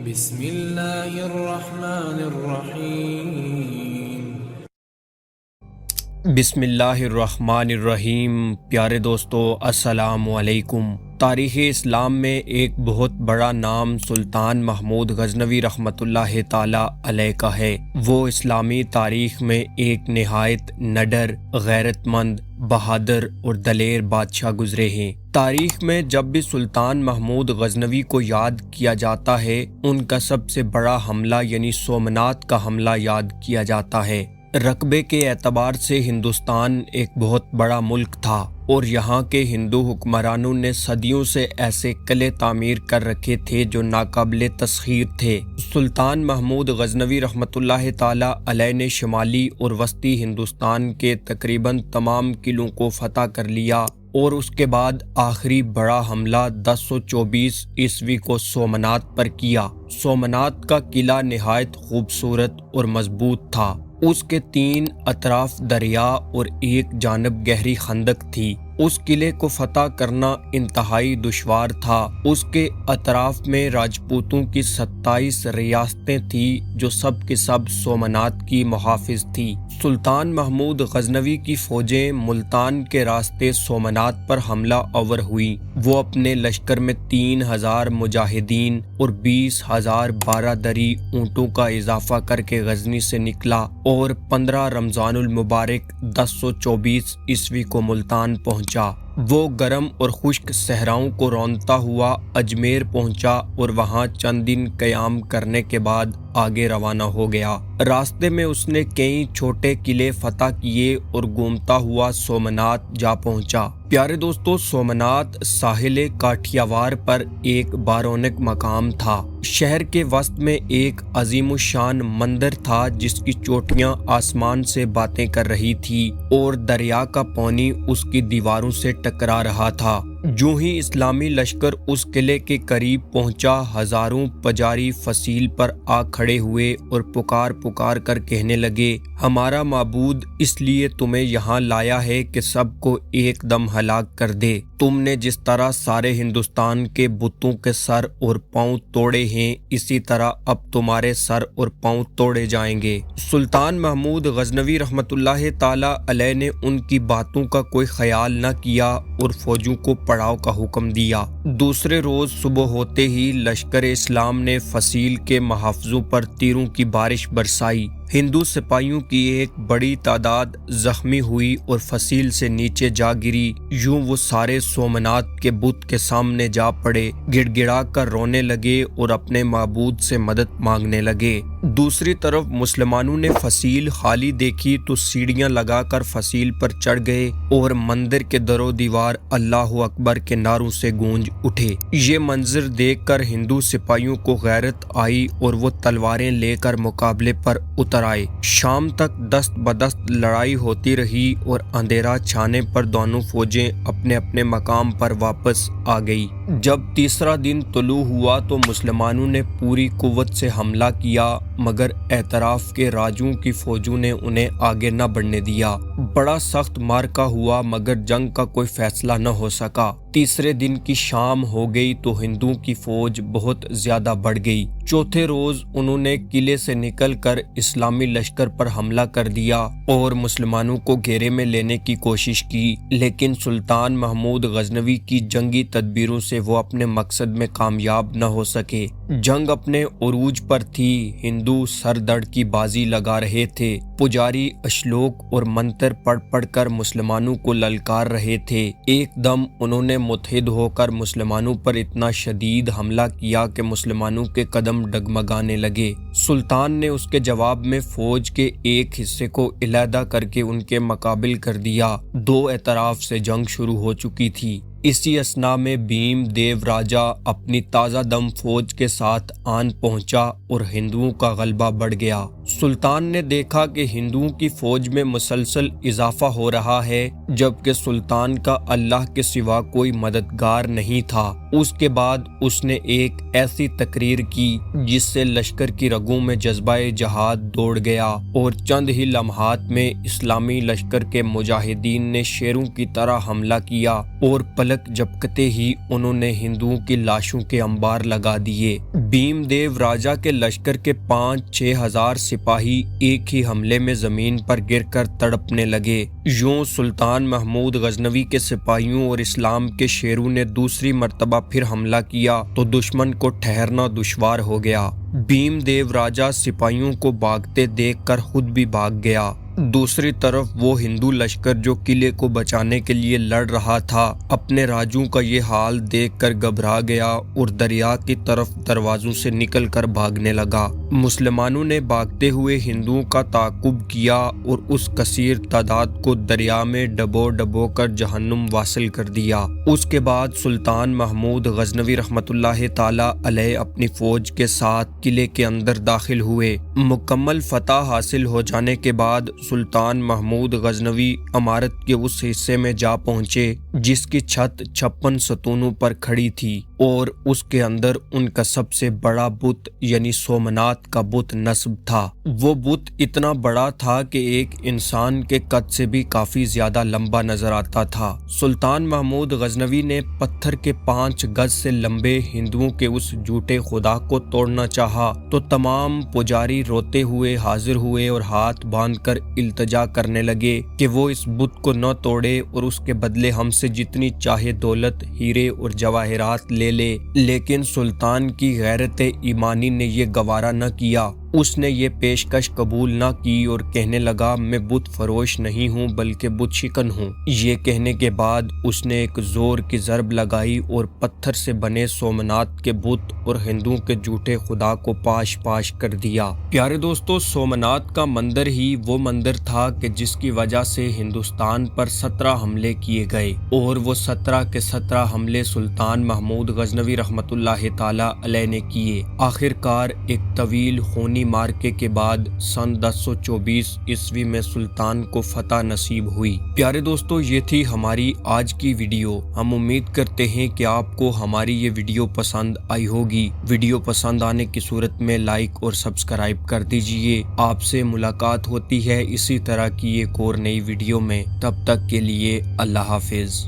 بسم اللہ الرحمن الرحیم۔ بسم اللہ الرحمن الرحیم۔ پیارے دوستو السلام علیکم۔ تاریخ اسلام میں ایک بہت بڑا نام سلطان محمود غزنوی رحمۃ اللہ تعالی علیہ کا ہے۔ وہ اسلامی تاریخ میں ایک نہایت نڈر، غیرت مند، بہادر اور دلیر بادشاہ گزرے ہیں۔ تاریخ میں جب بھی سلطان محمود غزنوی کو یاد کیا جاتا ہے، ان کا سب سے بڑا حملہ یعنی سومنات کا حملہ یاد کیا جاتا ہے۔ رقبے کے اعتبار سے ہندوستان ایک بہت بڑا ملک تھا اور یہاں کے ہندو حکمرانوں نے صدیوں سے ایسے قلعے تعمیر کر رکھے تھے جو ناقابل تسخیر تھے۔ سلطان محمود غزنوی رحمۃ اللہ تعالی علیہ نے شمالی اور وسطی ہندوستان کے تقریباً تمام قلعوں کو فتح کر لیا اور اس کے بعد آخری بڑا حملہ 1024 عیسوی کو سومنات پر کیا۔ سومنات کا قلعہ نہایت خوبصورت اور مضبوط تھا۔ اس کے 3 اطراف دریا اور ایک جانب گہری خندق تھی۔ اس قلعے کو فتح کرنا انتہائی دشوار تھا۔ اس کے اطراف میں راجپوتوں کی 27 ریاستیں تھیں جو سب کے سب سومنات کی محافظ تھی۔ سلطان محمود غزنوی کی فوجیں ملتان کے راستے سومنات پر حملہ آور ہوئیں۔ وہ اپنے لشکر میں 3000 مجاہدین اور 20,000 12 دری اونٹوں کا اضافہ کر کے غزنی سے نکلا اور 15 رمضان المبارک 1024 عیسوی کو ملتان پہنچا۔ وہ گرم اور خشک صحراؤں کو رونتا ہوا اجمیر پہنچا اور وہاں چند دن قیام کرنے کے بعد آگے روانہ ہو گیا۔ راستے میں اس نے کئی چھوٹے قلعے فتح کیے اور گھومتا ہوا سومنات جا پہنچا۔ پیارے دوستو، سومنات ساحل کاٹھیاوار پر ایک بارونق مقام تھا۔ شہر کے وسط میں ایک عظیم الشان مندر تھا جس کی چوٹیاں آسمان سے باتیں کر رہی تھی اور دریا کا پانی اس کی دیواروں سے ٹکرا رہا تھا۔ جو ہی اسلامی لشکر اس قلعے کے قریب پہنچا، ہزاروں پجاری فصیل پر آ کھڑے ہوئے اور پکار پکار کر کہنے لگے، ہمارا معبود اس لیے تمہیں یہاں لایا ہے کہ سب کو ایک دم ہلاک کر دے۔ تم نے جس طرح سارے ہندوستان کے بتوں کے سر اور پاؤں توڑے ہیں، اسی طرح اب تمہارے سر اور پاؤں توڑے جائیں گے۔ سلطان محمود غزنوی رحمۃ اللہ تعالی علیہ نے ان کی باتوں کا کوئی خیال نہ کیا اور فوجوں کو پڑاؤ کا حکم دیا۔ دوسرے روز صبح ہوتے ہی لشکر اسلام نے فصیل کے محافظوں پر تیروں کی بارش برسائی۔ ہندو سپاہیوں کی ایک بڑی تعداد زخمی ہوئی اور فصیل سے نیچے جا گری۔ یوں وہ سارے سومنات کے بت کے سامنے جا پڑے، گڑ گڑا کر رونے لگے اور اپنے معبود سے مدد مانگنے لگے۔ دوسری طرف مسلمانوں نے فصیل خالی دیکھی تو سیڑھیاں لگا کر فصیل پر چڑھ گئے اور مندر کے در و دیوار اللہ اکبر کے نعروں سے گونج اٹھے۔ یہ منظر دیکھ کر ہندو سپاہیوں کو غیرت آئی اور وہ تلواریں لے کر مقابلے پر اتر آئے۔ شام تک دست بدست لڑائی ہوتی رہی اور اندھیرا چھانے پر دونوں فوجیں اپنے اپنے مقام پر واپس آ گئی۔ جب تیسرا دن طلوع ہوا تو مسلمانوں نے پوری قوت سے حملہ کیا، مگر اعتراف کے راجوں کی فوجوں نے انہیں آگے نہ بڑھنے دیا۔ بڑا سخت معرکہ ہوا مگر جنگ کا کوئی فیصلہ نہ ہو سکا۔ تیسرے دن کی شام ہو گئی تو ہندوؤں کی فوج بہت زیادہ بڑھ گئی۔ چوتھے روز انہوں نے قلعے سے نکل کر اسلامی لشکر پر حملہ کر دیا اور مسلمانوں کو گھیرے میں لینے کی کوشش کی، لیکن سلطان محمود غزنوی کی جنگی تدبیروں سے وہ اپنے مقصد میں کامیاب نہ ہو سکے۔ جنگ اپنے عروج پر تھی۔ ہندو سر دڑ کی بازی لگا رہے تھے۔ پجاری اشلوک اور منتر پڑھ پڑھ کر مسلمانوں کو للکار رہے تھے۔ ایک دم انہوں نے متحد ہو کر مسلمانوں پر اتنا شدید حملہ کیا کہ مسلمانوں کے قدم ڈگمگانے لگے۔ سلطان نے اس کے جواب میں فوج کے ایک حصے کو علیحدہ کر کے ان کے مقابل کر دیا۔ 2 اطراف سے جنگ شروع ہو چکی تھی۔ اسی اثنا میں بھیم دیو راجا اپنی تازہ دم فوج کے ساتھ آن پہنچا اور ہندوؤں کا غلبہ بڑھ گیا۔ سلطان نے دیکھا کہ ہندوؤں کی فوج میں مسلسل اضافہ ہو رہا ہے، جبکہ سلطان کا اللہ کے سوا کوئی مددگار نہیں تھا۔ اس کے بعد اس نے ایک ایسی تقریر کی جس سے لشکر کی رگوں میں جذبہ جہاد دوڑ گیا اور چند ہی لمحات میں اسلامی لشکر کے مجاہدین نے شیروں کی طرح حملہ کیا اور پلک جھپکتے ہی انہوں نے ہندوؤں کی لاشوں کے انبار لگا دیے۔ بھیم دیو راجا کے لشکر کے 5-6 ہزار سپاہی ایک ہی حملے میں زمین پر گر کر تڑپنے لگے۔ یوں سلطان محمود غزنوی کے سپاہیوں اور اسلام کے شیروں نے دوسری مرتبہ پھر حملہ کیا تو دشمن کو ٹھہرنا دشوار ہو گیا۔ بھیم دیو راجا سپاہیوں کو بھاگتے دیکھ کر خود بھی بھاگ گیا۔ دوسری طرف وہ ہندو لشکر جو قلعے کو بچانے کے لیے لڑ رہا تھا اپنے راجوں کا یہ حال دیکھ کر گھبرا گیا اور دریا کی طرف دروازوں سے نکل کر بھاگنے لگا۔ مسلمانوں نے بھاگتے ہوئے ہندوؤں کا تعاقب کیا اور اس کثیر تعداد کو دریا میں ڈبو ڈبو کر جہنم واصل کر دیا۔ اس کے بعد سلطان محمود غزنوی رحمۃ اللہ تعالی علیہ اپنی فوج کے ساتھ قلعے کے اندر داخل ہوئے۔ مکمل فتح حاصل ہو جانے کے بعد سلطان محمود غزنوی عمارت کے اس حصے میں جا پہنچے جس کی چھت 56 ستونوں پر کھڑی تھی اور اس کے اندر ان کا سب سے بڑا بت یعنی سومنات کا بت نصب تھا۔ وہ بت اتنا بڑا تھا کہ ایک انسان کے قد سے بھی کافی زیادہ لمبا نظر آتا تھا۔ سلطان محمود غزنوی نے پتھر کے 5 گز سے لمبے ہندوؤں کے اس جھوٹے خدا کو توڑنا چاہا تو تمام پجاری روتے ہوئے حاضر ہوئے اور ہاتھ باندھ کر التجا کرنے لگے کہ وہ اس بت کو نہ توڑے اور اس کے بدلے ہم سے جتنی چاہے دولت، ہیرے اور جواہرات لے لے، لیکن سلطان کی غیرت ایمانی نے یہ گوارا نہ کیا۔ اس نے یہ پیشکش قبول نہ کی اور کہنے لگا میں بت فروش نہیں ہوں بلکہ بت شکن ہوں۔ یہ کہنے کے بعد اس نے ایک زور کی ضرب لگائی اور پتھر سے بنے سومنات کے بت اور ہندوؤں کے جھوٹے خدا کو پاش پاش کر دیا۔ پیارے دوستو، سومنات کا مندر ہی وہ مندر تھا کہ جس کی وجہ سے ہندوستان پر 17 حملے کیے گئے اور وہ 17 کے 17 حملے سلطان محمود غزنوی رحمۃ اللہ تعالی علیہ نے کیے۔ آخر کار ایک طویل خونی مارکے کے بعد سن 1024 عیسوی میں سلطان کو فتح نصیب ہوئی۔ پیارے دوستو، یہ تھی ہماری آج کی ویڈیو۔ ہم امید کرتے ہیں کہ آپ کو ہماری یہ ویڈیو پسند آئی ہوگی۔ ویڈیو پسند آنے کی صورت میں لائک اور سبسکرائب کر دیجئے۔ آپ سے ملاقات ہوتی ہے اسی طرح کی ایک اور نئی ویڈیو میں۔ تب تک کے لیے اللہ حافظ۔